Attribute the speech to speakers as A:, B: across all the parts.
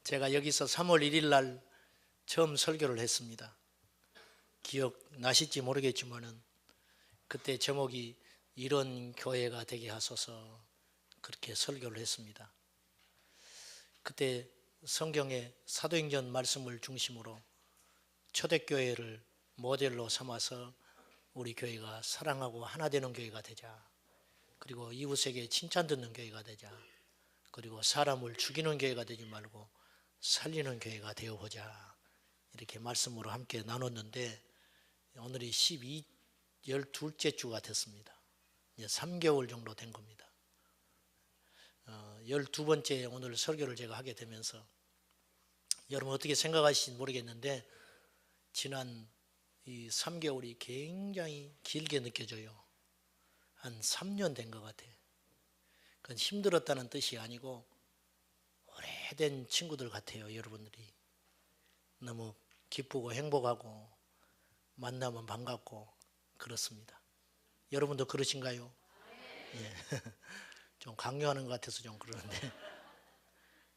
A: 제가 여기서 3월 1일 날 처음 설교를 했습니다. 기억나실지 모르겠지만은 그때 제목이 이런 교회가 되게 하소서, 그렇게 설교를 했습니다. 그때 성경의 사도행전 말씀을 중심으로 초대교회를 모델로 삼아서 우리 교회가 사랑하고 하나 되는 교회가 되자, 그리고 이웃에게 칭찬 듣는 교회가 되자, 그리고 사람을 죽이는 교회가 되지 말고 살리는 교회가 되어보자, 이렇게 말씀으로 함께 나눴는데 오늘이 12째 주가 됐습니다. 이제 3개월 정도 된 겁니다. 12번째 오늘 설교를 제가 하게 되면서 여러분 어떻게 생각하실지 모르겠는데 지난 이 3개월이 굉장히 길게 느껴져요. 한 3년 된 것 같아요. 그건 힘들었다는 뜻이 아니고 오래된 친구들 같아요. 여러분들이 너무 기쁘고 행복하고 만나면 반갑고 그렇습니다. 여러분도 그러신가요? 예. 좀 강요하는 것 같아서 좀 그러는데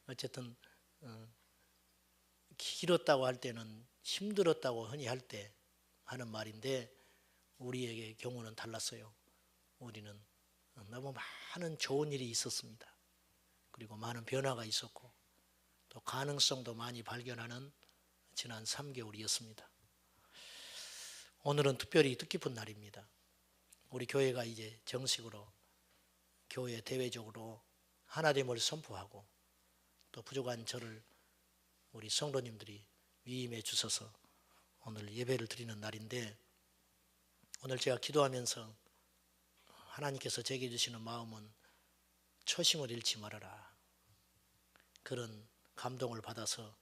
A: 어쨌든 길었다고 할 때는 힘들었다고 흔히 할 때 하는 말인데 우리에게 경우는 달랐어요. 우리는 너무 많은 좋은 일이 있었습니다. 그리고 많은 변화가 있었고 또 가능성도 많이 발견하는 지난 3개월이었습니다. 오늘은 특별히 뜻깊은 날입니다. 우리 교회가 이제 정식으로 교회 대외적으로 하나됨을 선포하고 또 부족한 저를 우리 성도님들이 위임해 주셔서 오늘 예배를 드리는 날인데, 오늘 제가 기도하면서 하나님께서 제게 주시는 마음은 초심을 잃지 말아라, 그런 감동을 받아서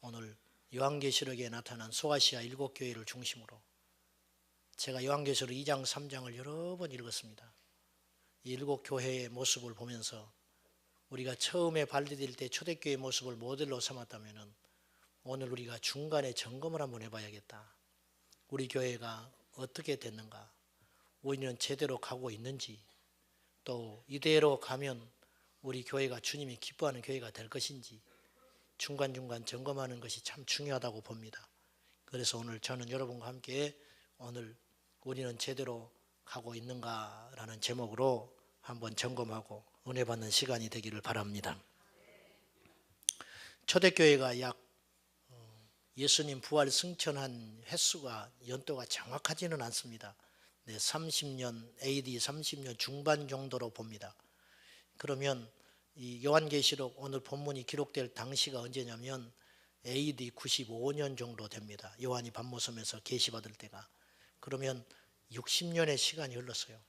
A: 오늘 요한계시록에 나타난 소아시아 7교회를 중심으로 제가 요한계시록 2장 3장을 여러 번 읽었습니다. 이 7교회의 모습을 보면서 우리가 처음에 발디딜 때 초대교회의 모습을 모델로 삼았다면 오늘 우리가 중간에 점검을 한번 해봐야겠다. 우리 교회가 어떻게 됐는가, 우리는 제대로 가고 있는지, 또 이대로 가면 우리 교회가 주님이 기뻐하는 교회가 될 것인지 중간중간 점검하는 것이 참 중요하다고 봅니다. 그래서 오늘 저는 여러분과 함께 오늘 우리는 제대로 가고 있는가라는 제목으로 한번 점검하고 은혜 받는 시간이 되기를 바랍니다. 초대교회가 약 예수님 부활 승천한 횟수가 연도가 정확하지는 않습니다. 30년 AD 30년 중반 정도로 봅니다. 그러면 이 요한계시록 오늘 본문이 기록될 당시가 언제냐면 AD 95년 정도 됩니다. 요한이 밤모섬에서 계시받을 때가. 그러면 60년의 시간이 흘렀어요.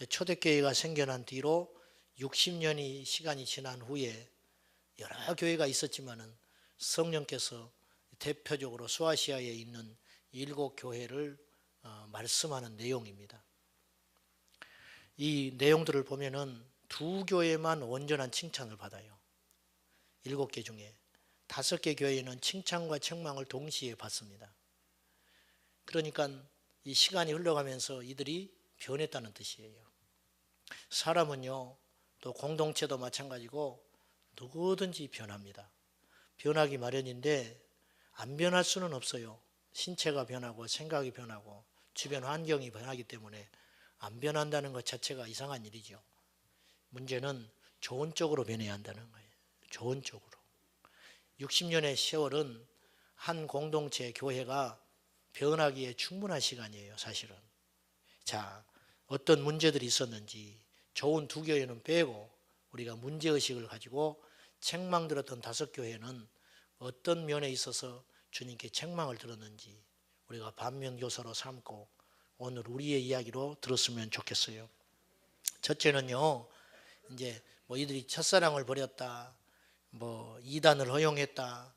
A: 초대교회가 생겨난 뒤로 60년이 시간이 지난 후에 여러 교회가 있었지만은 성령께서 대표적으로 소아시아에 있는 7교회를 말씀하는 내용입니다. 이 내용들을 보면은 2교회만 온전한 칭찬을 받아요. 7개 중에 5개 교회는 칭찬과 책망을 동시에 받습니다. 그러니까 이 시간이 흘러가면서 이들이 변했다는 뜻이에요. 사람은요, 또 공동체도 마찬가지고 누구든지 변합니다. 변하기 마련인데 안 변할 수는 없어요. 신체가 변하고 생각이 변하고 주변 환경이 변하기 때문에 안 변한다는 것 자체가 이상한 일이죠. 문제는 좋은 쪽으로 변해야 한다는 거예요. 좋은 쪽으로. 60년의 세월은 한 공동체 교회가 변하기에 충분한 시간이에요, 사실은. 자, 어떤 문제들이 있었는지 좋은 2교회는 빼고 우리가 문제의식을 가지고 책망 들었던 5교회는 어떤 면에 있어서 주님께 책망을 들었는지 우리가 반면교사로 삼고 오늘 우리의 이야기로 들었으면 좋겠어요. 첫째는요, 이제 이들이 첫사랑을 버렸다, 이단을 허용했다,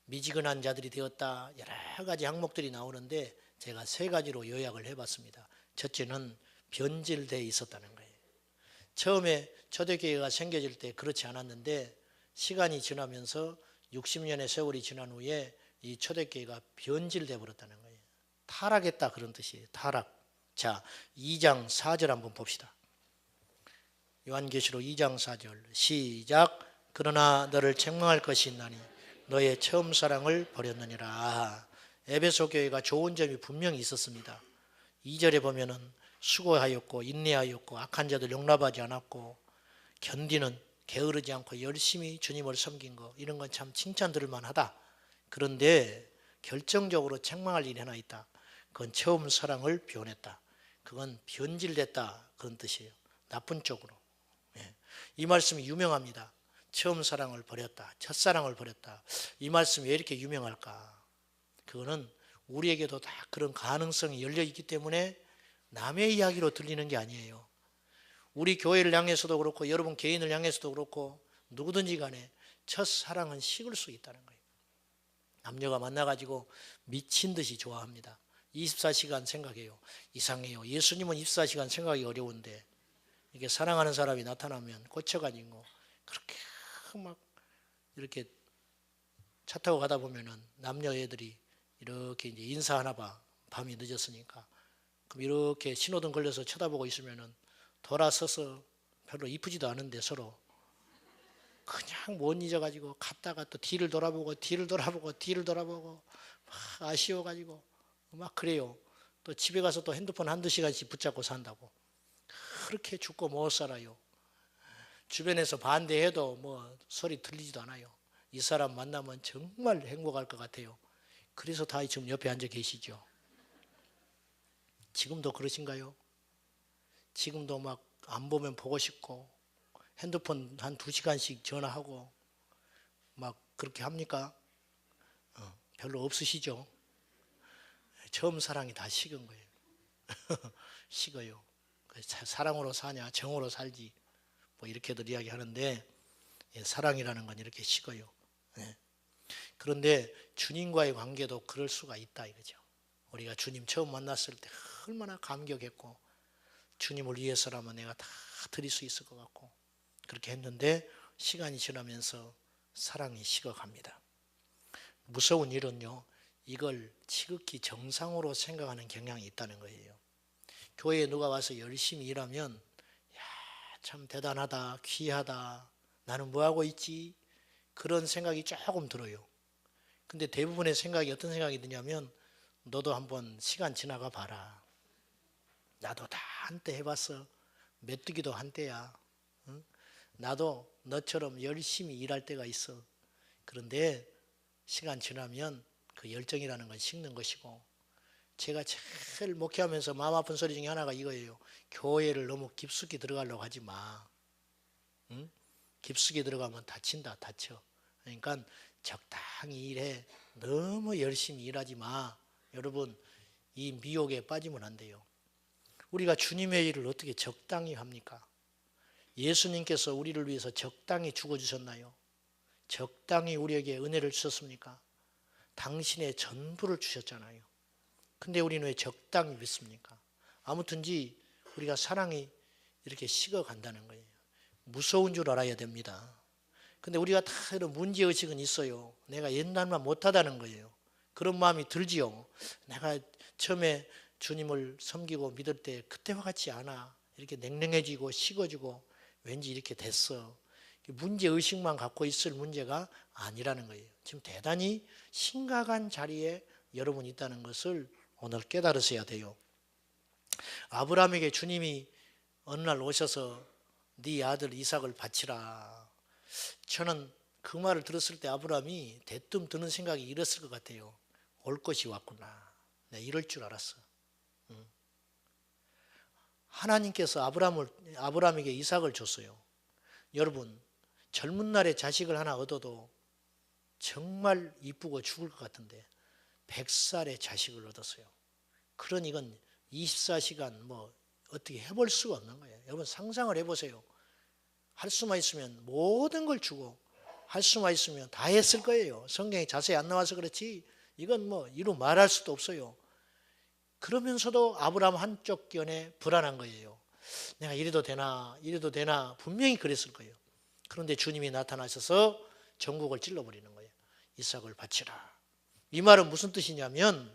A: 미지근한 자들이 되었다, 여러 가지 항목들이 나오는데 제가 3가지로 요약을 해봤습니다. 첫째는 변질되어 있었다는 거예요. 처음에 초대교회가 생겨질 때 그렇지 않았는데 시간이 지나면서 60년의 세월이 지난 후에 이 초대교회가 변질되어 버렸다는 거예요. 타락했다, 그런 뜻이에요. 타락. 자, 2장 4절 한번 봅시다. 요한계시록 2장 4절 시작. 그러나 너를 책망할 것이 있나니 너의 처음 사랑을 버렸느니라. 에베소 교회가 좋은 점이 분명히 있었습니다. 2절에 보면은 수고하였고 인내하였고 악한 자들 용납하지 않았고 견디는 게으르지 않고 열심히 주님을 섬긴 거, 이런 건 참 칭찬 들을 만하다. 그런데 결정적으로 책망할 일이 하나 있다. 그건 처음 사랑을 변했다. 그건 변질됐다, 그런 뜻이에요. 나쁜 쪽으로. 이 말씀이 유명합니다. 처음 사랑을 버렸다, 첫사랑을 버렸다. 이 말씀이 왜 이렇게 유명할까? 그거는 우리에게도 다 그런 가능성이 열려 있기 때문에 남의 이야기로 들리는 게 아니에요. 우리 교회를 향해서도 그렇고 여러분 개인을 향해서도 그렇고 누구든지 간에 첫사랑은 식을 수 있다는 거예요. 남녀가 만나가지고 미친 듯이 좋아합니다. 24시간 생각해요. 이상해요. 예수님은 24시간 생각하기 어려운데 이렇게 사랑하는 사람이 나타나면 꽂혀가지고 그렇게 막 이렇게 차 타고 가다 보면은 남녀애들이 이렇게 이제 인사하나 봐. 밤이 늦었으니까. 그럼 이렇게 신호등 걸려서 쳐다보고 있으면은 돌아서서 별로 이쁘지도 않은데 서로 그냥 못 잊어가지고 갔다가 또 뒤를 돌아보고 막 아쉬워가지고 막 그래요. 또 집에 가서 또 핸드폰 한두 시간씩 붙잡고 산다고. 그렇게 죽고 못 살아요. 주변에서 반대해도 뭐 소리 들리지도 않아요. 이 사람 만나면 정말 행복할 것 같아요. 그래서 다 지금 옆에 앉아 계시죠. 지금도 그러신가요? 지금도 막 안 보면 보고 싶고 핸드폰 한 2시간씩 전화하고 막 그렇게 합니까? 별로 없으시죠? 처음 사랑이 다 식은 거예요. 식어요. 사랑으로 사냐 정으로 살지 뭐 이렇게들 이야기하는데 사랑이라는 건 이렇게 식어요. 그런데 주님과의 관계도 그럴 수가 있다 이거죠. 우리가 주님 처음 만났을 때 얼마나 감격했고 주님을 위해서라면 내가 다 드릴 수 있을 것 같고 그렇게 했는데 시간이 지나면서 사랑이 식어갑니다. 무서운 일은요, 이걸 지극히 정상으로 생각하는 경향이 있다는 거예요. 교회에 누가 와서 열심히 일하면 야, 참 대단하다, 귀하다, 나는 뭐하고 있지? 그런 생각이 조금 들어요. 근데 대부분의 생각이 어떤 생각이 드냐면 너도 한번 시간 지나가 봐라. 나도 다 한때 해봤어. 메뚜기도 한때야. 응? 나도 너처럼 열심히 일할 때가 있어. 그런데 시간 지나면 그 열정이라는 건 식는 것이고 제가 제일 목회하면서 마음 아픈 소리 중에 하나가 이거예요. 교회를 너무 깊숙이 들어가려고 하지 마. 응? 깊숙이 들어가면 다친다, 다쳐. 그러니까 적당히 일해. 너무 열심히 일하지 마. 여러분, 이 미혹에 빠지면 안 돼요. 우리가 주님의 일을 어떻게 적당히 합니까? 예수님께서 우리를 위해서 적당히 죽어주셨나요? 적당히 우리에게 은혜를 주셨습니까? 당신의 전부를 주셨잖아요. 근데 우리는 왜 적당히 믿습니까? 아무튼지 우리가 사랑이 이렇게 식어간다는 거예요. 무서운 줄 알아야 됩니다. 근데 우리가 다 이런 문제의식은 있어요. 내가 옛날만 못하다는 거예요. 그런 마음이 들지요. 내가 처음에 주님을 섬기고 믿을 때 그때와 같지 않아. 이렇게 냉랭해지고 식어지고 왠지 이렇게 됐어. 문제의식만 갖고 있을 문제가 아니라는 거예요. 지금 대단히 심각한 자리에 여러분이 있다는 것을 오늘 깨달으셔야 돼요. 아브라함에게 주님이 어느 날 오셔서 네 아들 이삭을 바치라. 저는 그 말을 들었을 때 아브라함이 대뜸 드는 생각이 이랬을 것 같아요. 올 것이 왔구나. 내가 이럴 줄 알았어. 하나님께서 아브라함에게 이삭을 줬어요. 여러분, 젊은 날에 자식을 하나 얻어도 정말 이쁘고 죽을 것 같은데 100살에 자식을 얻었어요. 그러니 이건 24시간 뭐 어떻게 해볼 수가 없는 거예요. 여러분 상상을 해보세요. 할 수만 있으면 모든 걸 주고 할 수만 있으면 다 했을 거예요. 성경에 자세히 안 나와서 그렇지 이건 뭐 이루 말할 수도 없어요. 그러면서도 아브라함 한쪽 견해 불안한 거예요. 내가 이래도 되나 이래도 되나 분명히 그랬을 거예요. 그런데 주님이 나타나셔서 전국을 찔러버리는 거예요. 이삭을 바치라. 이 말은 무슨 뜻이냐면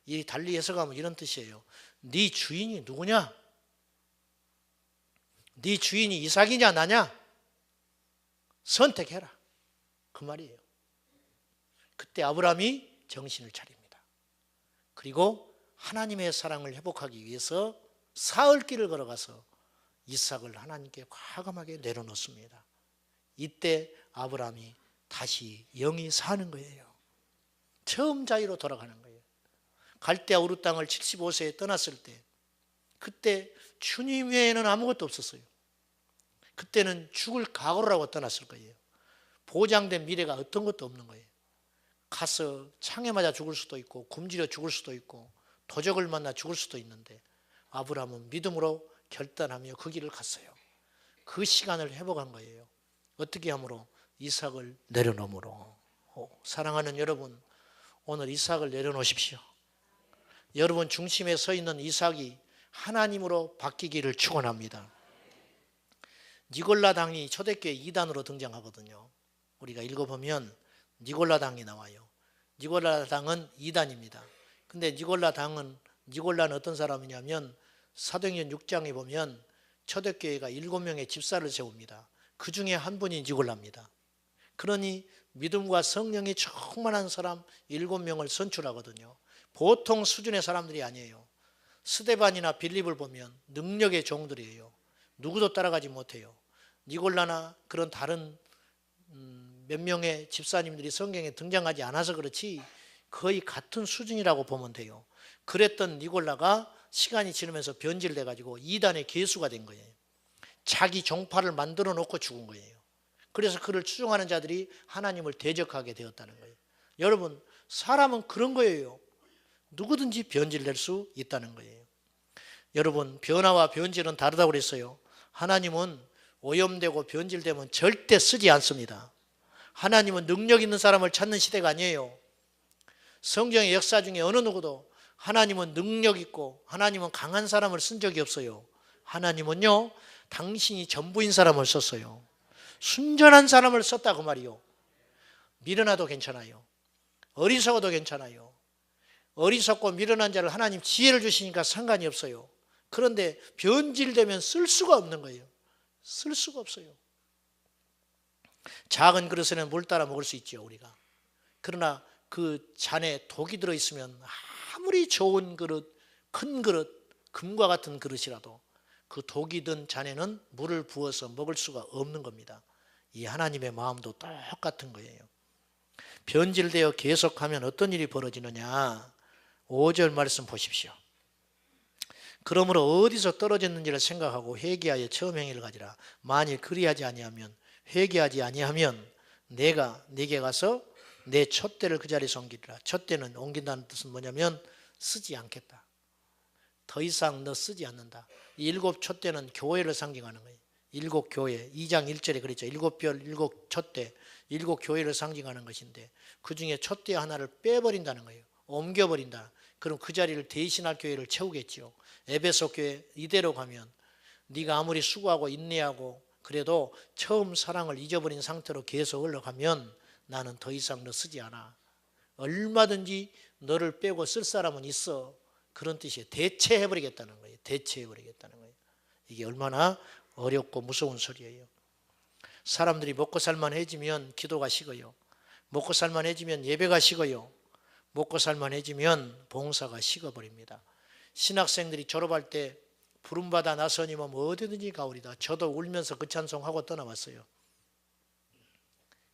A: 이 달리 해석하면 이런 뜻이에요. 네 주인이 누구냐? 네 주인이 이삭이냐 나냐? 선택해라. 그 말이에요. 그때 아브라함이 정신을 차립니다. 그리고 하나님의 사랑을 회복하기 위해서 사흘길을 걸어가서 이삭을 하나님께 과감하게 내려놓습니다. 이때 아브라함이 다시 영이 사는 거예요. 처음 자유로 돌아가는 거예요. 갈대아 우르 땅을 75세에 떠났을 때 그때 주님 외에는 아무것도 없었어요. 그때는 죽을 각오를 하고 떠났을 거예요. 보장된 미래가 어떤 것도 없는 거예요. 가서 창에 맞아 죽을 수도 있고 굶주려 죽을 수도 있고 도적을 만나 죽을 수도 있는데 아브라함은 믿음으로 결단하며 그 길을 갔어요. 그 시간을 회복한 거예요. 어떻게 함으로? 이삭을 내려놓음으로. 사랑하는 여러분, 오늘 이삭을 내려놓으십시오. 여러분 중심에 서 있는 이삭이 하나님으로 바뀌기를 축원합니다. 니골라 당이 초대교회 2단으로 등장하거든요. 우리가 읽어보면 니골라 당이 나와요. 니골라 당은 2단입니다. 근데 니골라는 어떤 사람이냐면 사도행전 6장에 보면 초대교회가 7명의 집사를 세웁니다. 그 중에 한 분이 니골라입니다. 그러니 믿음과 성령이 충만한 사람 7명을 선출하거든요. 보통 수준의 사람들이 아니에요. 스데반이나 빌립을 보면 능력의 종들이에요. 누구도 따라가지 못해요. 니골라나 그런 다른 몇 명의 집사님들이 성경에 등장하지 않아서 그렇지 거의 같은 수준이라고 보면 돼요. 그랬던 니골라가 시간이 지나면서 변질돼 가지고 이단의 괴수가 된 거예요. 자기 종파를 만들어 놓고 죽은 거예요. 그래서 그를 추종하는 자들이 하나님을 대적하게 되었다는 거예요. 여러분, 사람은 그런 거예요. 누구든지 변질될 수 있다는 거예요. 여러분, 변화와 변질은 다르다고 그랬어요. 하나님은 오염되고 변질되면 절대 쓰지 않습니다. 하나님은 능력 있는 사람을 찾는 시대가 아니에요. 성경의 역사 중에 어느 누구도 하나님은 능력 있고 하나님은 강한 사람을 쓴 적이 없어요. 하나님은요, 당신이 전부인 사람을 썼어요. 순전한 사람을 썼다 그 말이요. 미련해도 괜찮아요. 어리석어도 괜찮아요. 어리석고 미련한 자를 하나님 지혜를 주시니까 상관이 없어요. 그런데 변질되면 쓸 수가 없는 거예요. 쓸 수가 없어요. 작은 그릇에는 물 따라 먹을 수 있죠, 우리가. 그러나 그 잔에 독이 들어있으면 아무리 좋은 그릇, 큰 그릇, 금과 같은 그릇이라도 그 독이 든 잔에는 물을 부어서 먹을 수가 없는 겁니다. 이 하나님의 마음도 똑같은 거예요. 변질되어 계속하면 어떤 일이 벌어지느냐? 5절 말씀 보십시오. 그러므로 어디서 떨어졌는지를 생각하고 회개하여 처음 행위를 가지라. 만일 그리하지 아니하면, 회개하지 아니하면 내가 네게 가서 내 촛대를 그 자리에 옮기리라. 촛대는 옮긴다는 뜻은 뭐냐면 쓰지 않겠다. 더 이상 너 쓰지 않는다. 이 7 촛대는 교회를 상징하는 거예요. 7 교회, 2장 1절에 그랬죠. 7별, 7 촛대, 7 교회를 상징하는 것인데 그 중에 촛대 하나를 빼버린다는 거예요. 옮겨버린다. 그럼 그 자리를 대신할 교회를 채우겠죠. 에베소 교회 이대로 가면 네가 아무리 수고하고 인내하고 그래도 처음 사랑을 잊어버린 상태로 계속 흘러가면 나는 더 이상 너 쓰지 않아. 얼마든지 너를 빼고 쓸 사람은 있어. 그런 뜻이에요. 대체해버리겠다는 거예요. 대체해버리겠다는 거예요. 이게 얼마나 어렵고 무서운 소리예요. 사람들이 먹고 살만해지면 기도가 식어요. 먹고 살만해지면 예배가 식어요. 먹고 살만해지면 봉사가 식어버립니다. 신학생들이 졸업할 때 부름받아 나서니면 어디든지 가오리다. 저도 울면서 그 찬송하고 떠나왔어요.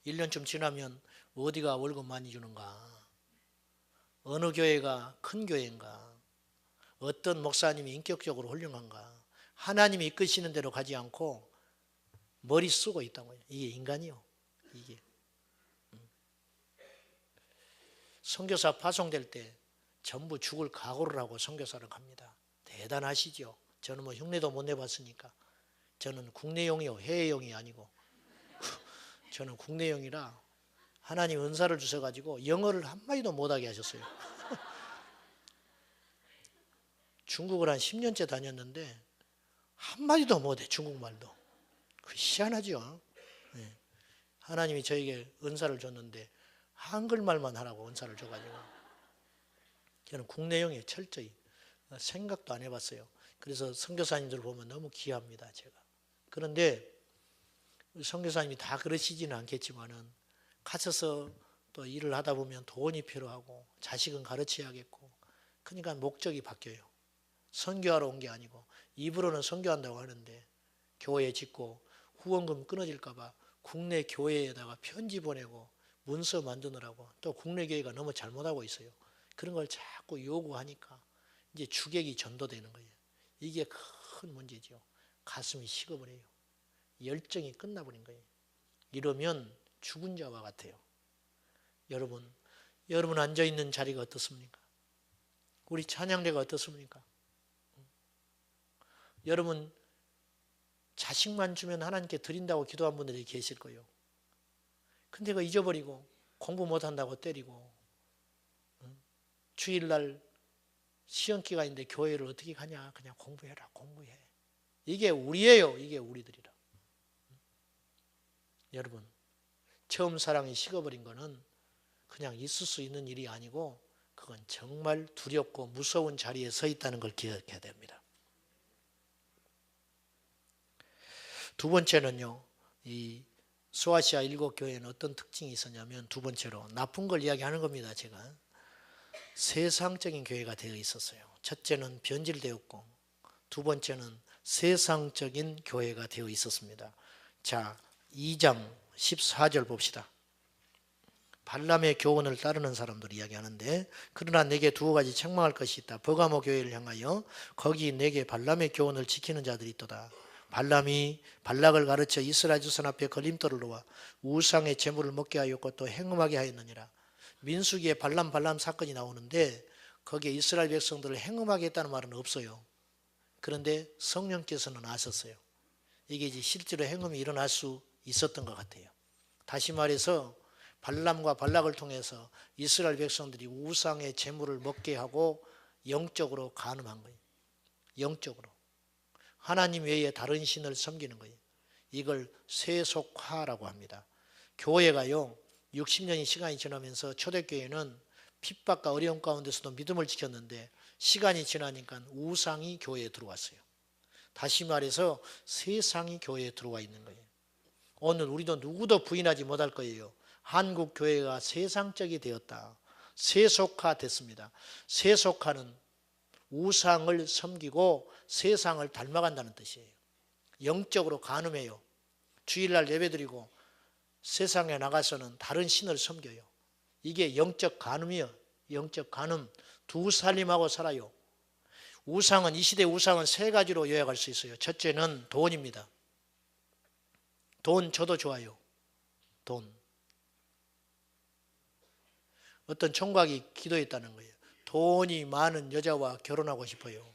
A: 1년쯤 지나면 어디가 월급 많이 주는가? 어느 교회가 큰 교회인가? 어떤 목사님이 인격적으로 훌륭한가? 하나님이 이끄시는 대로 가지 않고 머리 쓰고 있다고요. 이게 인간이요. 이게. 선교사 파송될 때 전부 죽을 각오를 하고 선교사를 갑니다. 대단하시죠. 저는 뭐 흉내도 못 내봤으니까. 저는 국내용이요, 해외용이 아니고 저는 국내용이라 하나님 은사를 주셔가지고 영어를 한마디도 못하게 하셨어요. 중국을 한 10년째 다녔는데 한마디도 못해, 중국말도. 그 희한하죠. 네. 하나님이 저에게 은사를 줬는데 한글말만 하라고 은사를 줘가지고 저는 국내용에 철저히 생각도 안 해봤어요. 그래서 선교사님들 보면 너무 귀합니다, 제가. 그런데 선교사님이 다 그러시지는 않겠지만은 가셔서 또 일을 하다 보면 돈이 필요하고 자식은 가르쳐야겠고 그러니까 목적이 바뀌어요. 선교하러 온 게 아니고 입으로는 선교한다고 하는데 교회 짓고 후원금 끊어질까 봐 국내 교회에다가 편지 보내고 문서 만드느라고 또 국내 교회가 너무 잘못하고 있어요. 그런 걸 자꾸 요구하니까 이제 주객이 전도되는 거예요. 이게 큰 문제죠. 가슴이 식어버려요. 열정이 끝나버린 거예요. 이러면 죽은 자와 같아요. 여러분 앉아있는 자리가 어떻습니까? 우리 찬양대가 어떻습니까? 여러분 자식만 주면 하나님께 드린다고 기도한 분들이 계실 거예요. 근데 그거 잊어버리고 공부 못한다고 때리고 주일날 시험기간인데 교회를 어떻게 가냐. 그냥 공부해라. 공부해. 이게 우리예요. 이게 우리들이라. 여러분 처음 사랑이 식어버린 거는 그냥 있을 수 있는 일이 아니고 그건 정말 두렵고 무서운 자리에 서 있다는 걸 기억해야 됩니다. 두 번째는요. 이 소아시아 7교회는 어떤 특징이 있었냐면 두 번째로 나쁜 걸 이야기하는 겁니다. 제가 세상적인 교회가 되어 있었어요. 첫째는 변질되었고 두 번째는 세상적인 교회가 되어 있었습니다. 자, 2장 14절 봅시다. 발람의 교훈을 따르는 사람들이 이야기하는데 그러나 내게 두 가지 책망할 것이 있다. 버가모 교회를 향하여 거기 내게 발람의 교훈을 지키는 자들이 있도다. 발람이 발락을 가르쳐 이스라엘 자손 앞에 걸림돌을 놓아 우상의 제물을 먹게 하였고 또 행음하게 하였느니라. 민수기에 발람 사건이 나오는데 거기에 이스라엘 백성들을 행음하게 했다는 말은 없어요. 그런데 성령께서는 아셨어요. 이게 이제 실제로 행음이 일어날 수 있었던 것 같아요. 다시 말해서 발람과 발락을 통해서 이스라엘 백성들이 우상의 제물을 먹게 하고 영적으로 간음한 거예요. 영적으로. 하나님 외에 다른 신을 섬기는 거예요. 이걸 세속화라고 합니다. 교회가요. 60년의 시간이 지나면서 초대교회는 핍박과 어려움 가운데서도 믿음을 지켰는데 시간이 지나니까 우상이 교회에 들어왔어요. 다시 말해서 세상이 교회에 들어와 있는 거예요. 오늘 우리도 누구도 부인하지 못할 거예요. 한국 교회가 세상적이 되었다. 세속화됐습니다. 세속화는 우상을 섬기고 세상을 닮아간다는 뜻이에요. 영적으로 간음해요. 주일날 예배드리고 세상에 나가서는 다른 신을 섬겨요. 이게 영적 간음이에요. 영적 간음. 두 살림하고 살아요. 우상은 이 시대 우상은 세 가지로 요약할 수 있어요. 첫째는 돈입니다. 돈 저도 좋아요. 돈. 어떤 총각이 기도했다는 거예요. 돈이 많은 여자와 결혼하고 싶어요.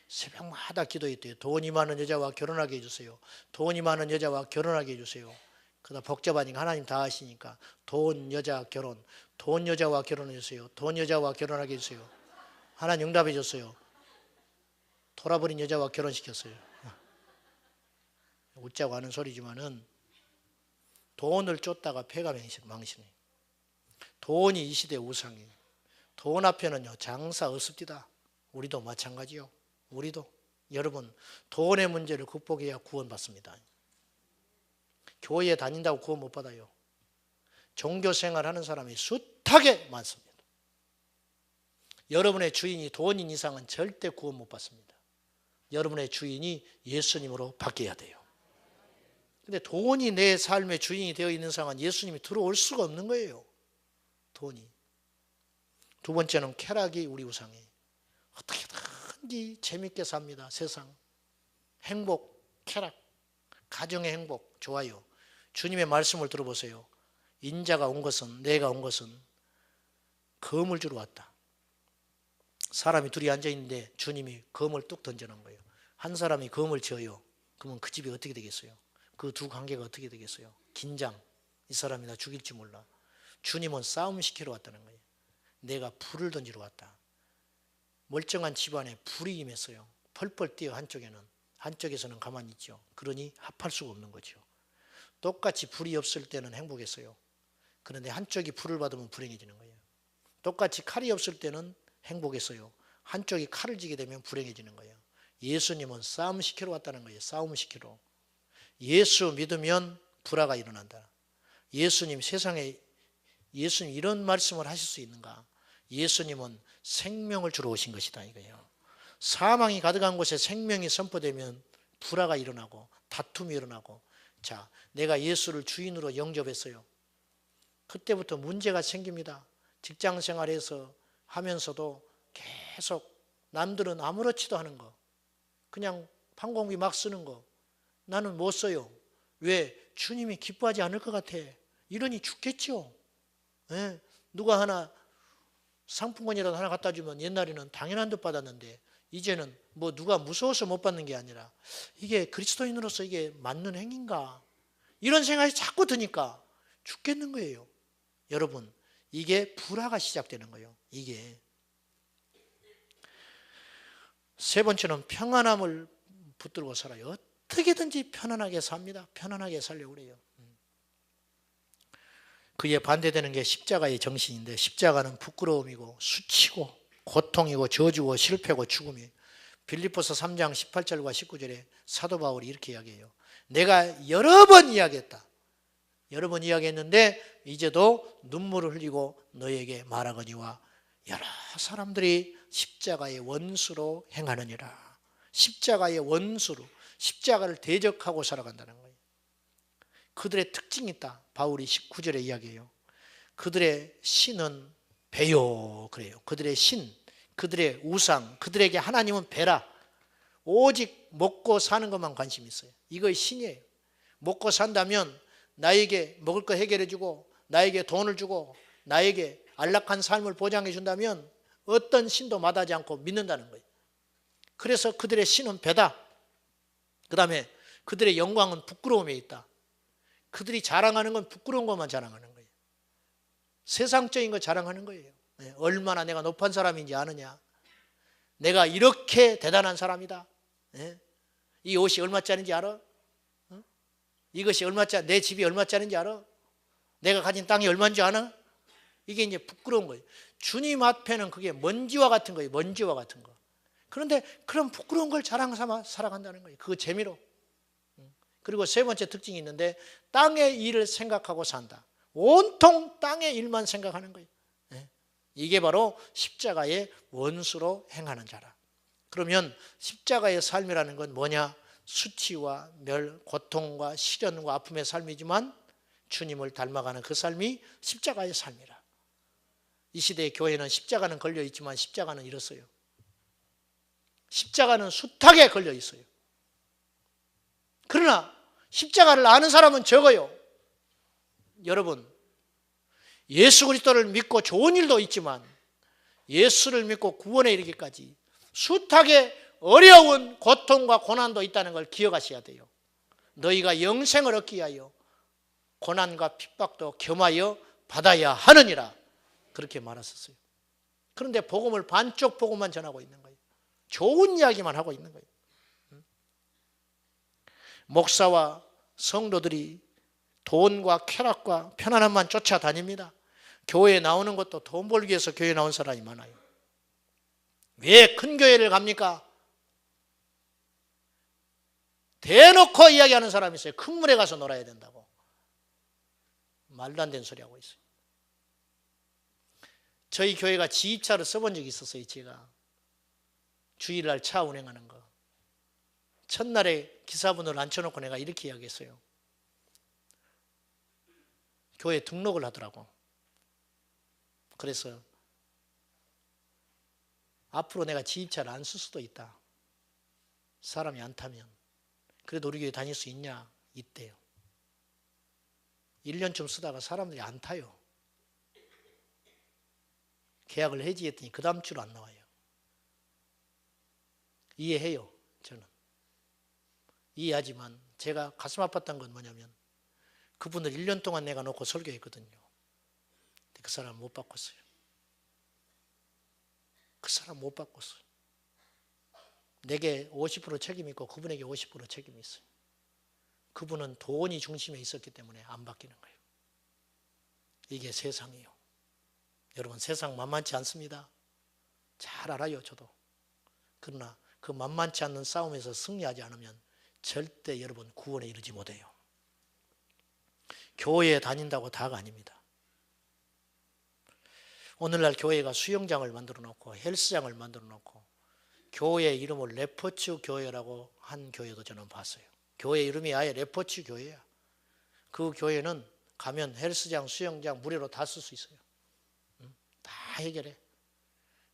A: 새벽마다 기도했대요. 돈이 많은 여자와 결혼하게 해주세요. 돈이 많은 여자와 결혼하게 해주세요. 그러다 복잡하니까 하나님 다 아시니까 돈, 여자, 결혼. 돈 여자와 결혼해주세요. 돈 여자와 결혼하게 해주세요. 하나님 응답해 줬어요. 돌아버린 여자와 결혼시켰어요. 웃자고 하는 소리지만은 돈을 쫓다가 폐가 망신해요. 돈이 이 시대의 우상이에요. 돈 앞에는요 장사 없습니다. 우리도 마찬가지요. 우리도 여러분 돈의 문제를 극복해야 구원받습니다. 교회에 다닌다고 구원 못 받아요. 종교생활하는 사람이 숱하게 많습니다. 여러분의 주인이 돈인 이상은 절대 구원 못 받습니다. 여러분의 주인이 예수님으로 바뀌어야 돼요. 근데 돈이 내 삶의 주인이 되어 있는 상황은 예수님이 들어올 수가 없는 거예요. 돈이. 두 번째는 쾌락이 우리 우상이에요. 어떻게든지 재밌게 삽니다. 세상. 행복, 쾌락, 가정의 행복 좋아요. 주님의 말씀을 들어보세요. 인자가 온 것은 내가 온 것은 검을 주러 왔다. 사람이 둘이 앉아있는데 주님이 검을 뚝 던져놓은 거예요. 한 사람이 검을 쥐어요. 그러면 그 집이 어떻게 되겠어요? 그 두 관계가 어떻게 되겠어요? 긴장. 이 사람이 나 죽일지 몰라. 주님은 싸움시키러 왔다는 거예요. 내가 불을 던지러 왔다. 멀쩡한 집안에 불이 임했어요. 펄펄 뛰어 한쪽에는. 한쪽에서는 가만히 있죠. 그러니 합할 수가 없는 거죠. 똑같이 불이 없을 때는 행복했어요. 그런데 한쪽이 불을 받으면 불행해지는 거예요. 똑같이 칼이 없을 때는 행복했어요. 한쪽이 칼을 쥐게 되면 불행해지는 거예요. 예수님은 싸움시키러 왔다는 거예요. 싸움시키러. 예수 믿으면 불화가 일어난다. 예수님 세상에 예수님 이런 말씀을 하실 수 있는가? 예수님은 생명을 주러 오신 것이다 이거예요. 사망이 가득한 곳에 생명이 선포되면 불화가 일어나고 다툼이 일어나고, 자, 내가 예수를 주인으로 영접했어요. 그때부터 문제가 생깁니다. 직장 생활에서 하면서도 계속 남들은 아무렇지도 않은 거, 그냥 판공비 막 쓰는 거 나는 못 써요. 왜? 주님이 기뻐하지 않을 것 같아. 이러니 죽겠죠. 예? 누가 하나 상품권이라도 하나 갖다 주면 옛날에는 당연한 듯 받았는데 이제는 뭐 누가 무서워서 못 받는 게 아니라 이게 그리스도인으로서 이게 맞는 행위인가? 이런 생각이 자꾸 드니까 죽겠는 거예요. 여러분, 이게 불화가 시작되는 거예요. 이게. 세 번째는 평안함을 붙들고 살아요. 어떻게든지 편안하게 삽니다. 편안하게 살려고 그래요. 그에 반대되는 게 십자가의 정신인데, 십자가는 부끄러움이고 수치고 고통이고 저주고 실패고 죽음이에요. 빌립보서 3장 18절과 19절에 사도 바울이 이렇게 이야기해요. 내가 여러 번 이야기했다. 여러 번 이야기했는데 이제도 눈물을 흘리고 너에게 말하거니와 여러 사람들이 십자가의 원수로 행하느니라. 십자가의 원수로, 십자가를 대적하고 살아간다는 거예요. 그들의 특징이 있다. 바울이 19절에 이야기해요. 그들의 신은 배요 그래요. 그들의 신, 그들의 우상, 그들에게 하나님은 배라. 오직 먹고 사는 것만 관심이 있어요. 이거 신이에요. 먹고 산다면 나에게 먹을 거 해결해 주고 나에게 돈을 주고 나에게 안락한 삶을 보장해 준다면 어떤 신도 마다하지 않고 믿는다는 거예요. 그래서 그들의 신은 배다. 그 다음에 그들의 영광은 부끄러움에 있다. 그들이 자랑하는 건 부끄러운 것만 자랑하는 거예요. 세상적인 거 자랑하는 거예요. 얼마나 내가 높은 사람인지 아느냐. 내가 이렇게 대단한 사람이다. 이 옷이 얼마짜리인지 알아? 이것이 얼마짜리, 내 집이 얼마짜리인지 알아? 내가 가진 땅이 얼마인지 아나? 이게 이제 부끄러운 거예요. 주님 앞에는 그게 먼지와 같은 거예요. 먼지와 같은 거. 그런데 그런 부끄러운 걸 자랑 삼아 살아간다는 거예요. 그 재미로. 그리고 세 번째 특징이 있는데 땅의 일을 생각하고 산다. 온통 땅의 일만 생각하는 거예요. 이게 바로 십자가의 원수로 행하는 자라. 그러면 십자가의 삶이라는 건 뭐냐? 수치와 고통과 시련과 아픔의 삶이지만 주님을 닮아가는 그 삶이 십자가의 삶이라. 이 시대의 교회는 십자가는 걸려 있지만 십자가는 이렇어요. 십자가는 숱하게 걸려 있어요. 그러나 십자가를 아는 사람은 적어요. 여러분, 예수 그리스도를 믿고 좋은 일도 있지만 예수를 믿고 구원에 이르기까지 숱하게 어려운 고통과 고난도 있다는 걸 기억하셔야 돼요. 너희가 영생을 얻기 위하여 고난과 핍박도 겸하여 받아야 하느니라. 그렇게 말했었어요. 그런데 복음을 반쪽 복음만 전하고 있는 거예요. 좋은 이야기만 하고 있는 거예요. 목사와 성도들이 돈과 쾌락과 편안함만 쫓아다닙니다. 교회에 나오는 것도 돈 벌기 위해서 교회에 나온 사람이 많아요. 왜 큰 교회를 갑니까? 대놓고 이야기하는 사람이 있어요. 큰 물에 가서 놀아야 된다고. 말도 안 되는 소리 하고 있어요. 저희 교회가 지입차를 써본 적이 있었어요. 제가 주일날 차 운행하는 거. 첫날에 기사분을 앉혀놓고 내가 이렇게 이야기했어요. 교회 등록을 하더라고. 그래서 앞으로 내가 지입차를 안 쓸 수도 있다. 사람이 안 타면. 그래도 우리 교회 다닐 수 있냐? 있대요. 1년쯤 쓰다가 사람들이 안 타요. 계약을 해지했더니 그 다음 주로 안 나와요. 이해해요. 저는. 이해하지만 제가 가슴 아팠던 건 뭐냐면 그분을 1년 동안 내가 놓고 설교했거든요. 근데 그 사람 못 바꿨어요. 그 사람 못 바꿨어요. 내게 50% 책임이 있고 그분에게 50% 책임이 있어요. 그분은 돈이 중심에 있었기 때문에 안 바뀌는 거예요. 이게 세상이에요. 여러분, 세상 만만치 않습니다. 잘 알아요, 저도. 그러나 그 만만치 않는 싸움에서 승리하지 않으면 절대 여러분 구원에 이르지 못해요. 교회에 다닌다고 다가 아닙니다. 오늘날 교회가 수영장을 만들어 놓고 헬스장을 만들어 놓고 교회 이름을 레포츠 교회라고 한 교회도 저는 봤어요. 교회 이름이 아예 레포츠 교회야. 그 교회는 가면 헬스장, 수영장 무료로 다 쓸 수 있어요. 다 해결해.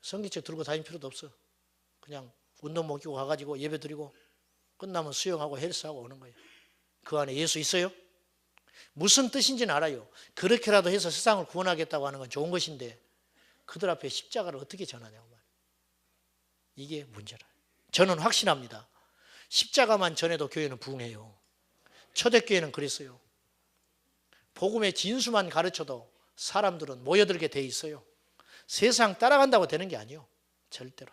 A: 성기책 들고 다닐 필요도 없어. 그냥 운동복 입고 가가지고 예배 드리고 끝나면 수영하고 헬스하고 오는 거예요. 그 안에 예수 있어요? 무슨 뜻인지는 알아요. 그렇게라도 해서 세상을 구원하겠다고 하는 건 좋은 것인데 그들 앞에 십자가를 어떻게 전하냐고 말이에요. 이게 문제라. 저는 확신합니다. 십자가만 전해도 교회는 부흥해요. 초대교회는 그랬어요. 복음의 진수만 가르쳐도 사람들은 모여들게 돼 있어요. 세상 따라간다고 되는 게 아니에요. 절대로.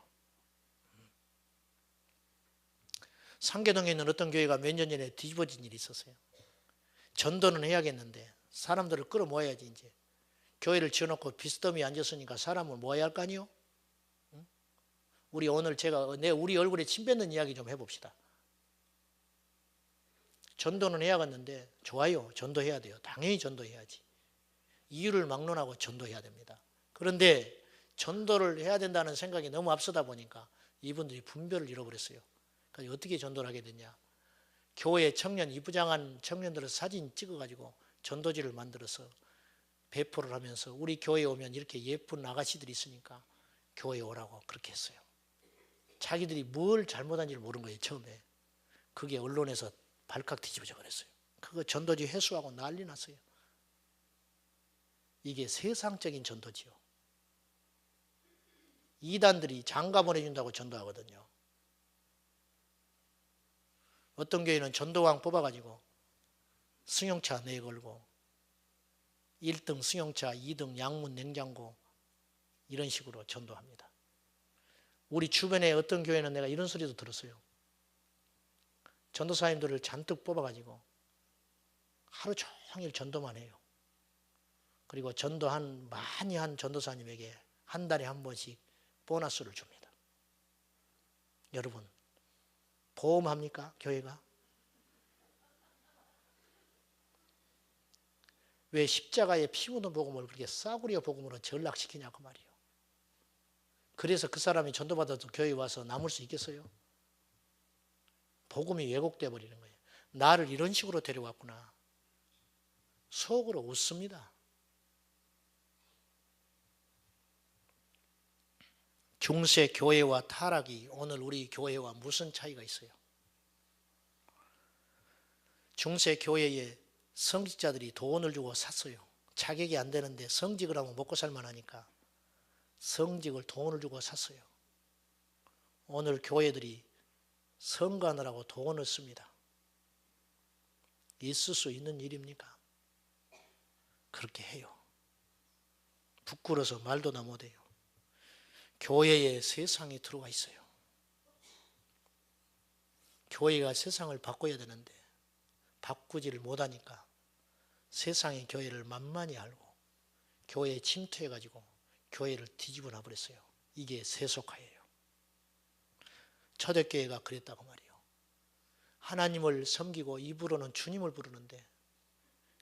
A: 상계동에 있는 어떤 교회가 몇 년 전에 뒤집어진 일이 있었어요. 전도는 해야겠는데 사람들을 끌어모아야지 이제. 교회를 지어놓고 비스듬히 앉았으니까 사람을 모아야 할 거 아니에요? 우리 오늘 우리 얼굴에 침 뱉는 이야기 좀 해봅시다. 전도는 해야겠는데 좋아요. 전도해야 돼요. 당연히 전도해야지. 이유를 막론하고 전도해야 됩니다. 그런데 전도를 해야 된다는 생각이 너무 앞서다 보니까 이분들이 분별을 잃어버렸어요. 그래서 어떻게 전도를 하게 됐냐. 교회 청년, 이부장한 청년들을 사진 찍어가지고 전도지를 만들어서 배포를 하면서 우리 교회에 오면 이렇게 예쁜 아가씨들이 있으니까 교회에 오라고 그렇게 했어요. 자기들이 뭘 잘못한지를 모르는 거예요. 처음에. 그게 언론에서 발칵 뒤집어져 버렸어요. 그거 전도지 회수하고 난리 났어요. 이게 세상적인 전도지요. 이단들이 장가 보내준다고 전도하거든요. 어떤 교회는 전도왕 뽑아가지고 승용차 내걸고 1등 승용차, 2등 양문 냉장고 이런 식으로 전도합니다. 우리 주변에 어떤 교회는 내가 이런 소리도 들었어요. 전도사님들을 잔뜩 뽑아가지고 하루 종일 전도만 해요. 그리고 많이 한 전도사님에게 한 달에 한 번씩 보너스를 줍니다. 여러분, 보험합니까? 교회가? 왜 십자가에 피 묻은 복음을 그렇게 싸구려 복음으로 전락시키냐고 말이에요. 그래서 그 사람이 전도받아서 교회에 와서 남을 수 있겠어요? 복음이 왜곡되어 버리는 거예요. 나를 이런 식으로 데려왔구나. 속으로 웃습니다. 중세 교회와 타락이 오늘 우리 교회와 무슨 차이가 있어요? 중세 교회에 성직자들이 돈을 주고 샀어요. 자격이 안 되는데 성직을 하면 먹고 살만하니까 성직을 돈을 주고 샀어요. 오늘 교회들이 성관하라고 돈을 씁니다. 있을 수 있는 일입니까? 그렇게 해요. 부끄러워서 말도 다 못해요. 교회에 세상이 들어와 있어요. 교회가 세상을 바꿔야 되는데 바꾸지를 못하니까 세상의 교회를 만만히 알고 교회에 침투해가지고 교회를 뒤집어 놔버렸어요. 이게 세속화예요. 초대교회가 그랬다고 말이에요. 하나님을 섬기고 입으로는 주님을 부르는데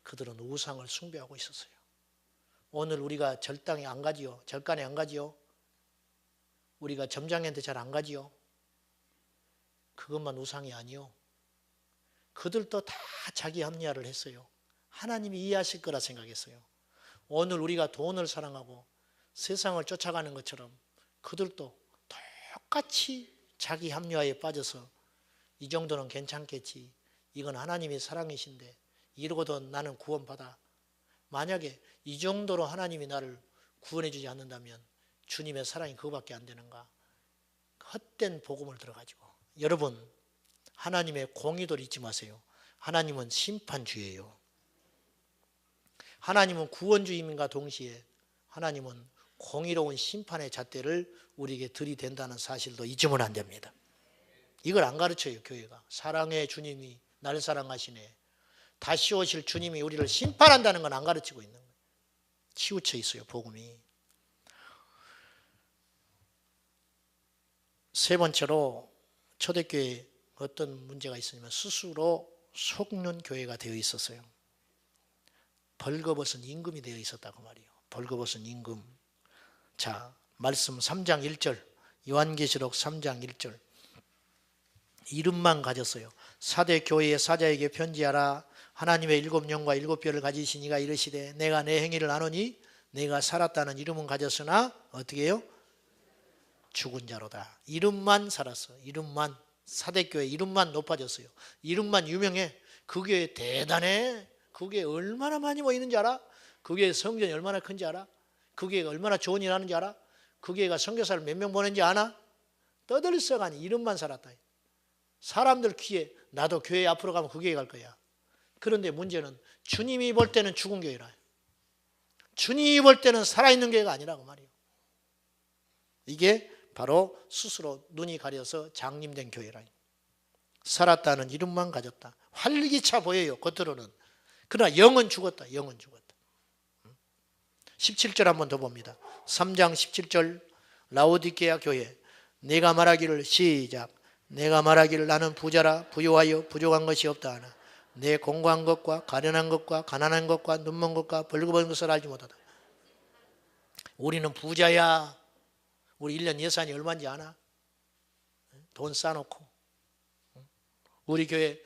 A: 그들은 우상을 숭배하고 있었어요. 오늘 우리가 절간에 안 가지요? 우리가 점장한테 잘 안 가지요? 그것만 우상이 아니요. 그들도 다 자기 합리화를 했어요. 하나님이 이해하실 거라 생각했어요. 오늘 우리가 돈을 사랑하고 세상을 쫓아가는 것처럼 그들도 똑같이 자기 합리화에 빠져서 이 정도는 괜찮겠지. 이건 하나님의 사랑이신데 이러고도 나는 구원받아. 만약에 이 정도로 하나님이 나를 구원해 주지 않는다면 주님의 사랑이 그거밖에 안 되는가. 헛된 복음을 들어가지고. 여러분, 하나님의 공의도를 잊지 마세요. 하나님은 심판주예요. 하나님은 구원주임과 동시에 하나님은 공의로운 심판의 잣대를 우리에게 들이댄다는 사실도 잊으면 안 됩니다. 이걸 안 가르쳐요, 교회가. 사랑의 주님이 나를 사랑하시네. 다시 오실 주님이 우리를 심판한다는 건 안 가르치고 있는 거예요. 치우쳐 있어요, 복음이. 세 번째로 초대교회에 어떤 문제가 있었냐면 스스로 속는 교회가 되어 있었어요. 벌거벗은 임금이 되어 있었다고 말이에요. 벌거벗은 임금. 자, 말씀 3장 1절, 요한계시록 3장 1절. 이름만 가졌어요. 사대 교회의 사자에게 편지하라. 하나님의 일곱 영과 일곱 별을 가지신 이가 이르시되 내가 내 행위를 아노니 내가 살았다는 이름은 가졌으나 어떻게 해요? 죽은 자로다. 이름만 살았어. 이름만. 사대교회 이름만 높아졌어요. 이름만 유명해. 그 교회 대단해. 그 교회 얼마나 많이 모이는지 알아? 그 교회 성전이 얼마나 큰지 알아? 그 교회가 얼마나 좋은 일 하는지 알아? 그 교회가 선교사를 몇 명 보낸지 아나? 떠들썩하니 이름만 살았다. 사람들 귀에 나도 교회 앞으로 가면 그 교회 갈 거야. 그런데 문제는 주님이 볼 때는 죽은 교회라. 주님이 볼 때는 살아있는 교회가 아니라고 말이에요. 이게 바로 스스로 눈이 가려서 장님된 교회라. 살았다는 이름만 가졌다. 활기차 보여요, 겉으로는. 그러나 영은 죽었다. 영은 죽었다. 17절 한번 더 봅니다. 3장 17절 라오디게아 교회. 내가 말하기를 시작. 내가 말하기를 나는 부자라 부요하여 부족한 것이 없다 하나 내 공고한 것과 가련한 것과 가난한 것과 눈먼 것과 벌거벗은 것을 알지 못하다. 우리는 부자야. 우리 1년 예산이 얼마인지 아나? 돈 쌓아놓고. 우리 교회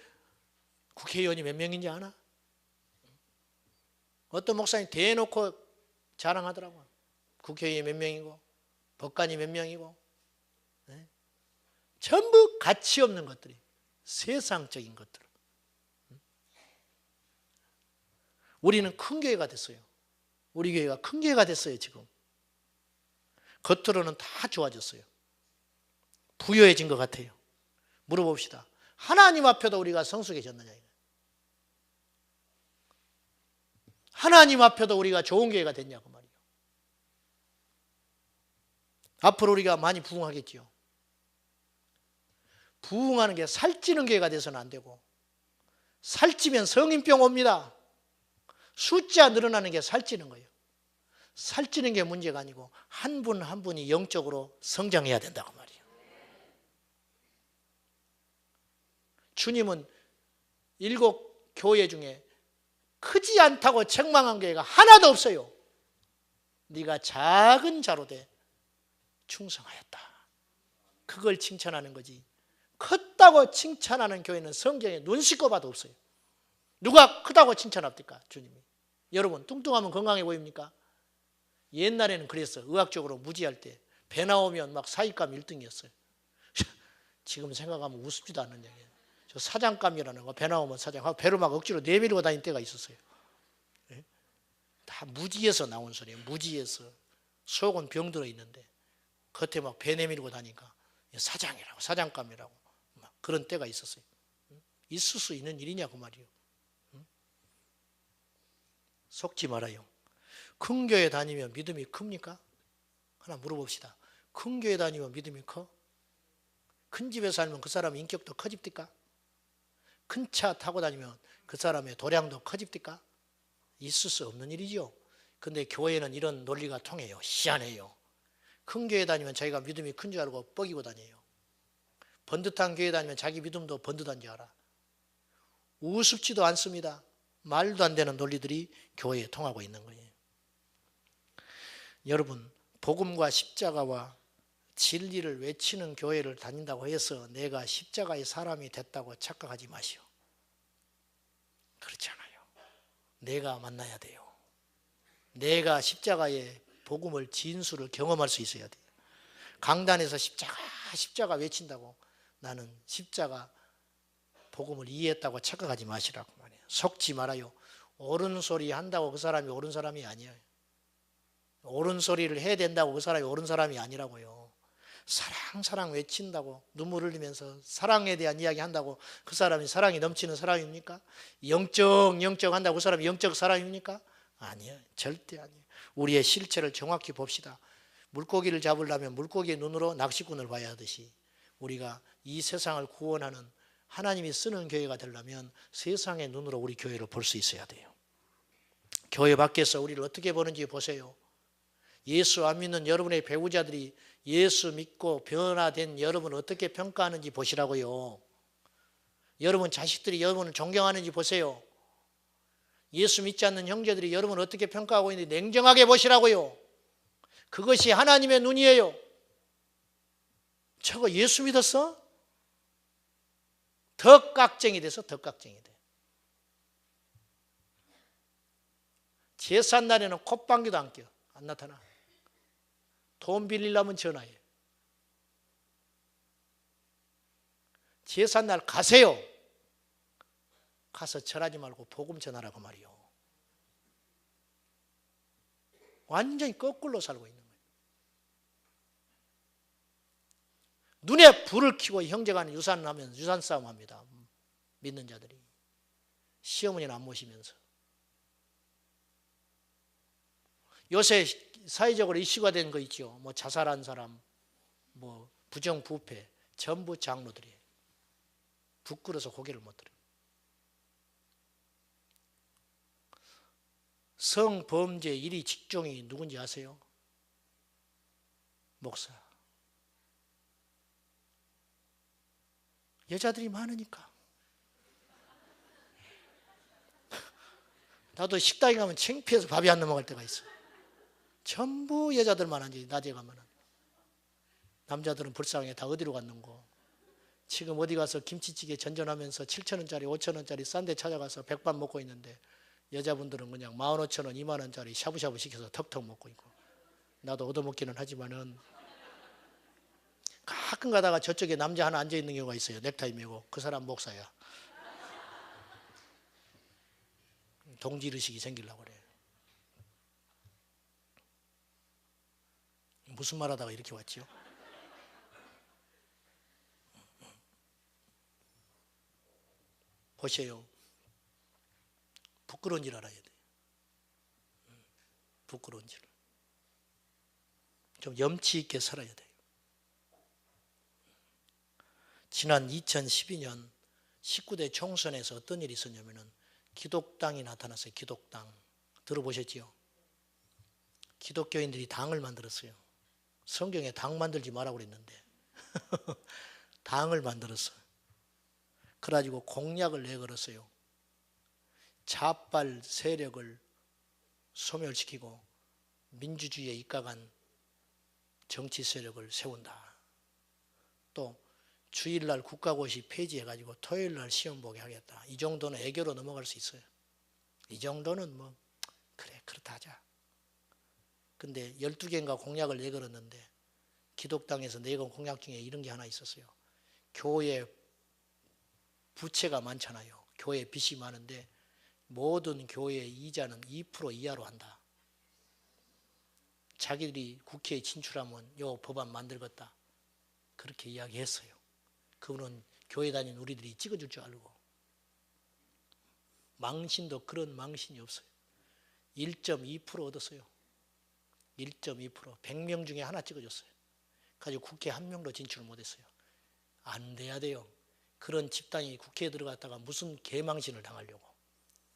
A: 국회의원이 몇 명인지 아나? 어떤 목사님 대놓고 자랑하더라고. 국회의원이 몇 명이고 법관이 몇 명이고. 전부 가치 없는 것들이 세상적인 것들. 우리는 큰 교회가 됐어요. 우리 교회가 큰 교회가 됐어요. 지금 겉으로는 다 좋아졌어요. 부유해진 것 같아요. 물어봅시다. 하나님 앞에도 우리가 성숙해졌느냐. 하나님 앞에도 우리가 좋은 교회가 됐냐고 말이에요. 앞으로 우리가 많이 부흥하겠지요. 부흥하는 게 살찌는 교회가 돼서는 안 되고, 살찌면 성인병 옵니다. 숫자 늘어나는 게 살찌는 거예요. 살찌는 게 문제가 아니고 한 분 한 분이 영적으로 성장해야 된다고 말이에요. 주님은 7 교회 중에 크지 않다고 책망한 교회가 하나도 없어요. 네가 작은 자로 돼 충성하였다. 그걸 칭찬하는 거지. 컸다고 칭찬하는 교회는 성경에 눈 씻고 봐도 없어요. 누가 크다고 칭찬합니까? 주님이. 여러분 뚱뚱하면 건강해 보입니까? 옛날에는 그랬어요. 의학적으로 무지할 때 배 나오면 막 사익감 1등이었어요. 지금 생각하면 우습지도 않는 얘기예요. 저 사장감이라는 거, 배 나오면 사장, 배로 막 억지로 내밀고 다닌 때가 있었어요. 다 무지에서 나온 소리예요. 무지에서. 속은 병들어 있는데 겉에 막 배 내밀고 다니까 사장이라고, 사장감이라고 막 그런 때가 있었어요. 있을 수 있는 일이냐고 말이에요. 속지 말아요. 큰 교회 다니면 믿음이 큽니까? 하나 물어봅시다. 큰 교회 다니면 믿음이 커? 큰 집에 살면 그 사람 인격도 커집니까? 큰 차 타고 다니면 그 사람의 도량도 커집니까? 있을 수 없는 일이죠. 근데 교회는 이런 논리가 통해요. 희한해요. 큰 교회 다니면 자기가 믿음이 큰 줄 알고 뻐기고 다녀요. 번듯한 교회 다니면 자기 믿음도 번듯한 줄 알아. 우습지도 않습니다. 말도 안 되는 논리들이 교회에 통하고 있는 거예요. 여러분, 복음과 십자가와 진리를 외치는 교회를 다닌다고 해서 내가 십자가의 사람이 됐다고 착각하지 마시오. 그렇지 않아요. 내가 만나야 돼요. 내가 십자가의 복음을 진수를 경험할 수 있어야 돼요. 강단에서 십자가 외친다고 나는 십자가 복음을 이해했다고 착각하지 마시라고 말해요. 속지 말아요. 옳은 소리 한다고 그 사람이 옳은 사람이 아니에요. 옳은 소리를 해야 된다고 그 사람이 옳은 사람이 아니라고요. 사랑 외친다고 눈물 흘리면서 사랑에 대한 이야기 한다고 그 사람이 사랑이 넘치는 사람입니까? 영적 한다고 그 사람이 영적 사람입니까? 아니에요. 절대 아니에요. 우리의 실체를 정확히 봅시다. 물고기를 잡으려면 물고기의 눈으로 낚시꾼을 봐야 하듯이 우리가 이 세상을 구원하는 하나님이 쓰는 교회가 되려면 세상의 눈으로 우리 교회를 볼 수 있어야 돼요. 교회 밖에서 우리를 어떻게 보는지 보세요. 예수 안 믿는 여러분의 배우자들이 예수 믿고 변화된 여러분을 어떻게 평가하는지 보시라고요. 여러분 자식들이 여러분을 존경하는지 보세요. 예수 믿지 않는 형제들이 여러분을 어떻게 평가하고 있는지 냉정하게 보시라고요. 그것이 하나님의 눈이에요. 저거 예수 믿었어? 덕각쟁이 돼서 덕각쟁이 돼. 제삿 날에는 콧방귀도 안 껴. 안 나타나. 돈 빌리려면 전화해. 제삿 날 가세요. 가서 절하지 말고 복음 전하라고 말이요. 완전히 거꾸로 살고 있는 거예요. 눈에 불을 켜고 형제간에 유산을 하면 유산 싸움 합니다. 믿는 자들이. 시어머니는 안 모시면서. 요새 사회적으로 이슈가 된 거 있죠. 뭐 자살한 사람, 뭐 부정부패, 전부 장로들이에요. 부끄러워서 고개를 못 들어요. 성범죄 1위 직종이 누군지 아세요? 목사. 여자들이 많으니까. 나도 식당에 가면 창피해서 밥이 안 넘어갈 때가 있어. 전부 여자들만 앉아. 낮에 가면은. 남자들은 불쌍해. 다 어디로 갔는고. 지금 어디 가서 김치찌개 전전하면서 7,000원짜리 5,000원짜리 싼 데 찾아가서 백반 먹고 있는데 여자분들은 그냥 15,000원 20,000원짜리 샤브샤브 시켜서 턱턱 먹고 있고. 나도 얻어먹기는 하지만은 가끔 가다가 저쪽에 남자 하나 앉아 있는 경우가 있어요. 넥타이 메고. 그 사람 목사야. 동지의식이 생기려고 그래. 무슨 말 하다가 이렇게 왔지요? 보세요. 부끄러운 줄 알아야 돼. 부끄러운 줄. 좀 염치 있게 살아야 돼요. 지난 2012년 19대 총선에서 어떤 일이 있었냐면은 기독당이 나타났어요. 기독당. 들어보셨지요? 기독교인들이 당을 만들었어요. 성경에 당 만들지 말라고 그랬는데 당을 만들었어요. 그래가지고 공약을 내걸었어요. 좌빨 세력을 소멸시키고 민주주의에 입각한 정치 세력을 세운다. 또 주일날 국가고시 폐지해가지고 토요일날 시험 보게 하겠다. 이 정도는 애교로 넘어갈 수 있어요. 이 정도는 뭐 그래 그렇다 하자. 근데 12개인가 공약을 내걸었는데 기독당에서 내건 공약 중에 이런 게 하나 있었어요. 교회 부채가 많잖아요. 교회 빚이 많은데 모든 교회의 이자는 2% 이하로 한다. 자기들이 국회에 진출하면 요 법안 만들겠다. 그렇게 이야기했어요. 그분은 교회 다니는 우리들이 찍어줄 줄 알고. 망신도 그런 망신이 없어요. 1.2% 얻었어요. 1.2%. 100명 중에 하나 찍어줬어요. 가지고 국회 한 명도 진출을 못했어요. 안 돼야 돼요. 그런 집단이 국회에 들어갔다가 무슨 개망신을 당하려고.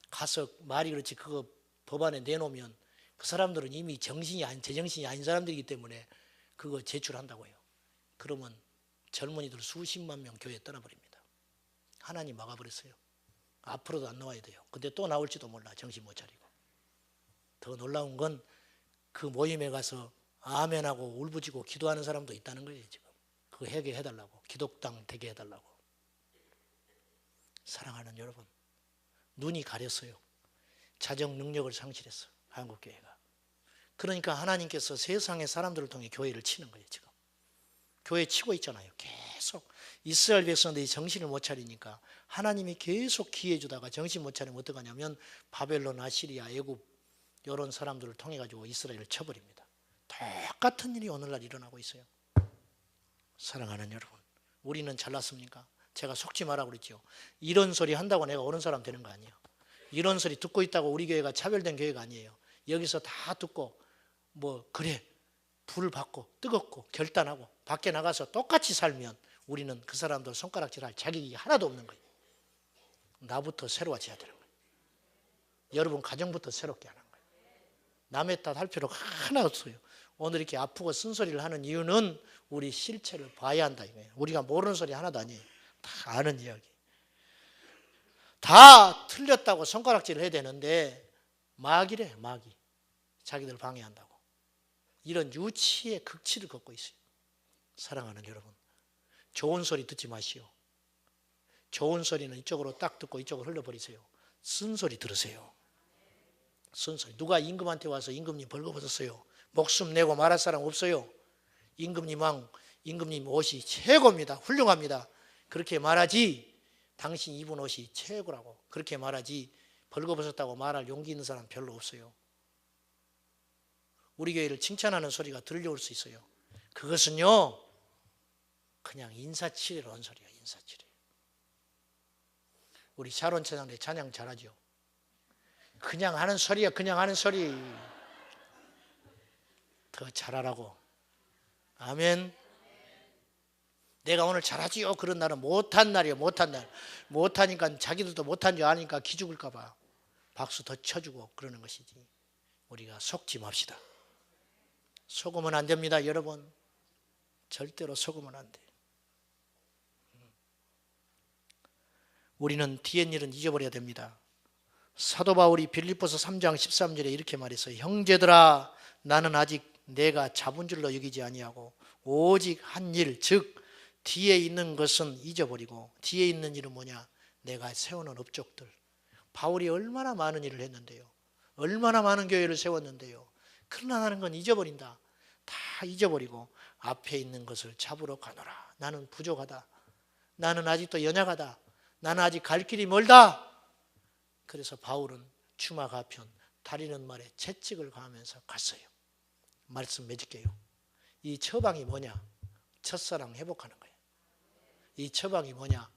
A: 가서 말이 그렇지 그거 법안에 내놓으면 그 사람들은 이미 제정신이 아닌 사람들이기 때문에 그거 제출한다고요. 그러면 젊은이들 수십만 명 교회에 떠나버립니다. 하나님 막아버렸어요. 앞으로도 안 나와야 돼요. 근데 또 나올지도 몰라. 정신 못 차리고. 더 놀라운 건 그 모임에 가서 아멘하고 울부짖고 기도하는 사람도 있다는 거예요. 지금 그거 해결해달라고. 기독당 되게 해달라고. 사랑하는 여러분, 눈이 가렸어요. 자정 능력을 상실했어. 한국교회가. 그러니까 하나님께서 세상의 사람들을 통해 교회를 치는 거예요. 지금 교회 치고 있잖아요. 계속 이스라엘 백성들이 정신을 못 차리니까 하나님이 계속 기회 주다가 정신 못 차리면 어떡하냐면 바벨론, 아시리아, 애굽 이런 사람들을 통해 가지고 이스라엘을 쳐버립니다. 똑같은 일이 오늘날 일어나고 있어요. 사랑하는 여러분, 우리는 잘났습니까? 제가 속지 마라고 그랬죠. 이런 소리 한다고 내가 옳은 사람 되는 거 아니에요. 이런 소리 듣고 있다고 우리 교회가 차별된 교회가 아니에요. 여기서 다 듣고 뭐 그래 불을 받고 뜨겁고 결단하고 밖에 나가서 똑같이 살면 우리는 그 사람들 손가락질할 자격이 하나도 없는 거예요. 나부터 새로워져야 되는 거예요. 여러분 가정부터 새롭게 하는 거예요. 남의 탓 할 필요가 하나 없어요. 오늘 이렇게 아프고 쓴소리를 하는 이유는 우리 실체를 봐야 한다 이거예요. 우리가 모르는 소리 하나도 아니에요. 다 아는 이야기. 다 틀렸다고 손가락질을 해야 되는데 마귀래 마귀. 자기들 방해한다고. 이런 유치의 극치를 걷고 있어요. 사랑하는 여러분, 좋은 소리 듣지 마시오. 좋은 소리는 이쪽으로 딱 듣고 이쪽으로 흘려버리세요. 쓴소리 들으세요. 쓴소리. 누가 임금한테 와서 임금님 벌거벗었어요, 목숨 내고 말할 사람 없어요. 임금님 옷이 최고입니다, 훌륭합니다, 그렇게 말하지. 당신 입은 옷이 최고라고 그렇게 말하지, 벌거벗었다고 말할 용기 있는 사람 별로 없어요. 우리 교회를 칭찬하는 소리가 들려올 수 있어요. 그것은요, 그냥 인사치레로 한 소리야. 인사치레. 우리 샤론 찬양대 찬양 잘하죠. 그냥 하는 소리야. 그냥 하는 소리. 더 잘하라고. 아멘. 내가 오늘 잘하지요 그런 날은 못한 날이에요. 못한 날. 못하니까 자기들도 못한 줄 아니까 기죽을까 봐 박수 더 쳐주고 그러는 것이지. 우리가 속지 맙시다. 속으면 안 됩니다, 여러분. 절대로 속으면 안 돼. 우리는 뒤의 일은 잊어버려야 됩니다. 사도 바울이 빌립보서 3장 13절에 이렇게 말했어요. 형제들아, 나는 아직 내가 잡은 줄로 여기지 아니하고 오직 한 일, 즉 뒤에 있는 것은 잊어버리고, 뒤에 있는 일은 뭐냐? 내가 세우는 업적들. 바울이 얼마나 많은 일을 했는데요, 얼마나 많은 교회를 세웠는데요. 그러나 나는 건 잊어버린다. 다 잊어버리고 앞에 있는 것을 잡으러 가노라. 나는 부족하다. 나는 아직도 연약하다. 나는 아직 갈 길이 멀다. 그래서 바울은 주마가편 다리는 말에 채찍을 가하면서 갔어요. 말씀 맺을게요. 이 처방이 뭐냐? 첫사랑 회복하는 거예요. 이 처방이 뭐냐?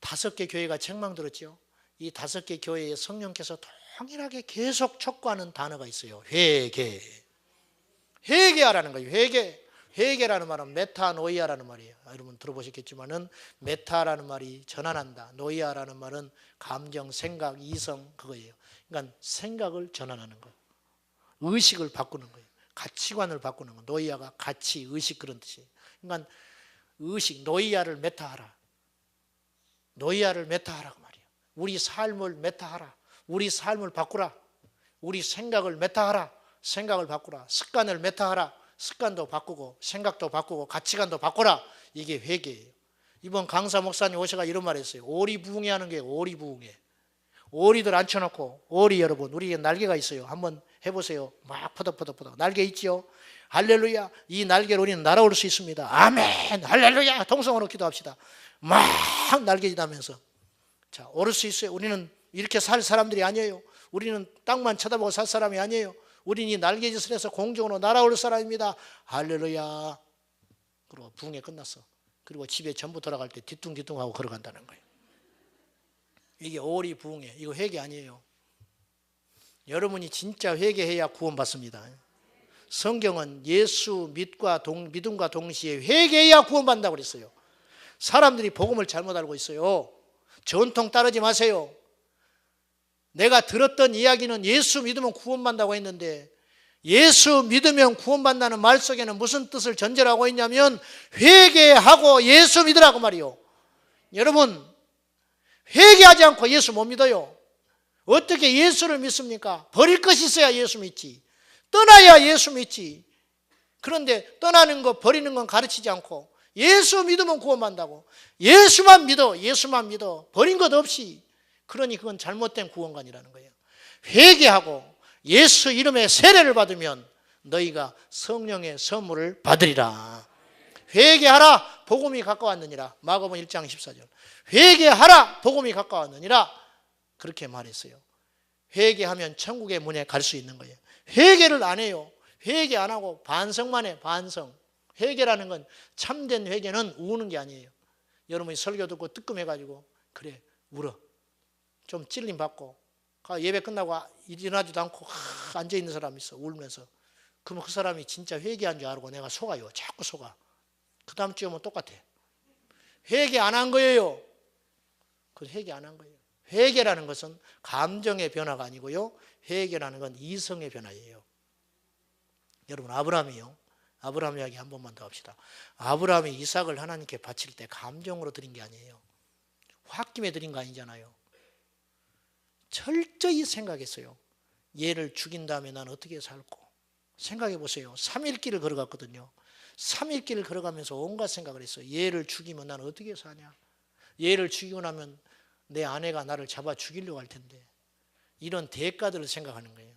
A: 5개 교회가 책망 들었죠. 이 5개 교회에 성령께서 동일하게 계속 촉구하는 단어가 있어요. 회개. 회개하라는 거예요. 회개라는 말은 메타노이아라는 말이에요. 여러분 들어보셨겠지만은 메타라는 말이 전환한다. 노이아라는 말은 감정, 생각, 이성 그거예요. 그러니까 생각을 전환하는 거예요. 의식을 바꾸는 거예요. 가치관을 바꾸는 거예요. 노이아가 가치, 의식 그런 뜻이에요. 그러니까 의식, 노이아를 메타하라. 노이아를 메타하라고 말이에요. 우리 삶을 메타하라. 우리 삶을 바꾸라. 우리 생각을 메타하라. 생각을 바꾸라. 습관을 메타하라. 습관도 바꾸고 생각도 바꾸고 가치관도 바꾸라. 이게 회개예요. 이번 강사 목사님 오셔가 이런 말 했어요. 오리부흥회 하는 게 오리부흥회. 오리들 앉혀놓고, 오리 여러분, 우리에게 날개가 있어요. 한번 해보세요. 막 퍼덕퍼덕 날개 있지요. 할렐루야. 이 날개로 우리는 날아올 수 있습니다. 아멘. 할렐루야. 동성으로 기도합시다. 막 날개짓하면서 자, 오를 수 있어요. 우리는 이렇게 살 사람들이 아니에요. 우리는 땅만 쳐다보고 살 사람이 아니에요. 우리는 이 날개짓을 해서 공중으로 날아올 사람입니다. 할렐루야. 그리고 부흥회 끝났어. 그리고 집에 전부 돌아갈 때 뒤뚱뒤뚱하고 걸어간다는 거예요. 이게 오리 부흥회. 이거 회개 아니에요. 여러분이 진짜 회개해야 구원받습니다. 성경은 예수 믿음과 동시에 회개해야 구원받는다고 그랬어요. 사람들이 복음을 잘못 알고 있어요. 전통 따르지 마세요. 내가 들었던 이야기는 예수 믿으면 구원받는다고 했는데, 예수 믿으면 구원받는다는 말 속에는 무슨 뜻을 전제로 하고 있냐면 회개하고 예수 믿으라고 말이요. 여러분, 회개하지 않고 예수 못 믿어요. 어떻게 예수를 믿습니까? 버릴 것이 있어야 예수 믿지. 떠나야 예수 믿지. 그런데 떠나는 거 버리는 건 가르치지 않고 예수 믿으면 구원받는다고. 예수만 믿어. 버린 것 없이. 그러니 그건 잘못된 구원관이라는 거예요. 회개하고 예수 이름의 세례를 받으면 너희가 성령의 선물을 받으리라. 회개하라, 복음이 가까웠느니라. 마가복음 1장 14절. 회개하라, 복음이 가까웠느니라. 그렇게 말했어요. 회개하면 천국의 문에 갈 수 있는 거예요. 회개를 안 해요. 회개 안 하고 반성만 해. 반성. 회개라는 건, 참된 회개는 우는 게 아니에요. 여러분이 설교 듣고 뜨끔해가지고 그래 울어. 좀 찔림 받고 예배 끝나고 일어나지도 않고 앉아있는 사람이 있어, 울면서. 그러면 그 사람이 진짜 회개한 줄 알고 내가 속아요. 자꾸 속아. 그 다음 주에 오면 똑같아. 회개 안 한 거예요. 그 회개 안 한 거예요. 회개라는 것은 감정의 변화가 아니고요, 회개라는 건 이성의 변화예요. 여러분, 아브라함 이야기 한 번만 더 합시다. 아브라함이 이삭을 하나님께 바칠 때 감정으로 드린 게 아니에요. 홧김에 드린 거 아니잖아요. 철저히 생각했어요. 얘를 죽인 다음에 난 어떻게 살고, 생각해 보세요. 3일 길을 걸어갔거든요. 3일 길을 걸어가면서 온갖 생각을 했어요. 얘를 죽이면 나는 어떻게 사냐. 얘를 죽이고 나면 내 아내가 나를 잡아 죽이려고 할 텐데. 이런 대가들을 생각하는 거예요.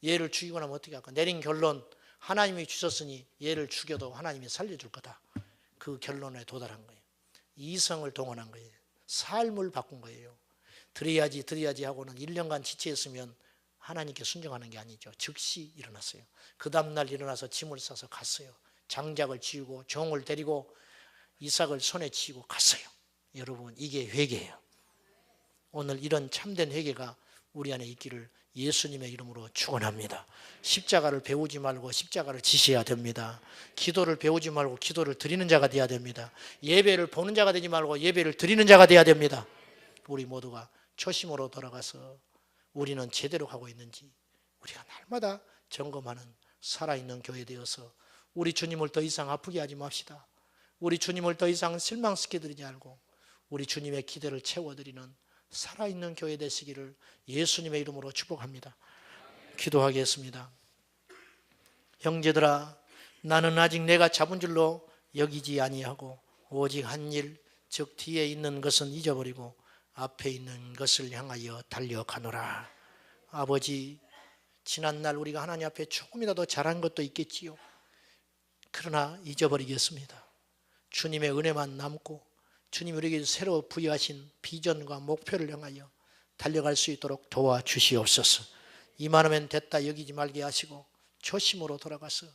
A: 얘를 죽이고 나면 어떻게 할까. 내린 결론, 하나님이 주셨으니 얘를 죽여도 하나님이 살려줄 거다. 그 결론에 도달한 거예요. 이성을 동원한 거예요. 삶을 바꾼 거예요. 드려야지 하고는 1년간 지체했으면 하나님께 순종하는 게 아니죠. 즉시 일어났어요. 그 다음날 일어나서 짐을 싸서 갔어요. 장작을 지우고 종을 데리고 이삭을 손에 쥐고 갔어요. 여러분, 이게 회개예요. 오늘 이런 참된 회개가 우리 안에 있기를 예수님의 이름으로 축원합니다. 십자가를 배우지 말고 십자가를 지셔야 됩니다. 기도를 배우지 말고 기도를 드리는 자가 되어야 됩니다. 예배를 보는 자가 되지 말고 예배를 드리는 자가 되어야 됩니다. 우리 모두가 초심으로 돌아가서 우리는 제대로 가고 있는지 우리가 날마다 점검하는 살아있는 교회 되어서 우리 주님을 더 이상 아프게 하지 맙시다. 우리 주님을 더 이상 실망시켜드리지 말고 우리 주님의 기대를 채워드리는 살아있는 교회 되시기를 예수님의 이름으로 축복합니다. 기도하겠습니다. 형제들아, 나는 아직 내가 잡은 줄로 여기지 아니하고 오직 한 일, 즉 뒤에 있는 것은 잊어버리고 앞에 있는 것을 향하여 달려가노라. 아버지, 지난날 우리가 하나님 앞에 조금이라도 잘한 것도 있겠지요. 그러나 잊어버리겠습니다. 주님의 은혜만 남고 주님 우리에게 새로 부여하신 비전과 목표를 향하여 달려갈 수 있도록 도와주시옵소서. 이만하면 됐다 여기지 말게 하시고 초심으로 돌아가서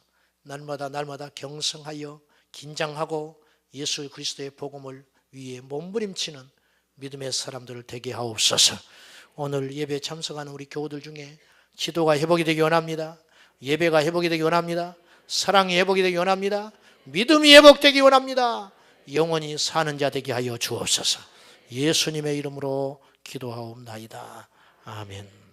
A: 날마다 경성하여 긴장하고 예수 그리스도의 복음을 위해 몸부림치는 믿음의 사람들을 되게 하옵소서. 오늘 예배 참석하는 우리 교우들 중에 기도가 회복이 되기 원합니다. 예배가 회복이 되기 원합니다. 사랑이 회복이 되기 원합니다. 믿음이 회복되기 원합니다. 영원히 사는 자 되게 하여 주옵소서. 예수님의 이름으로 기도하옵나이다. 아멘.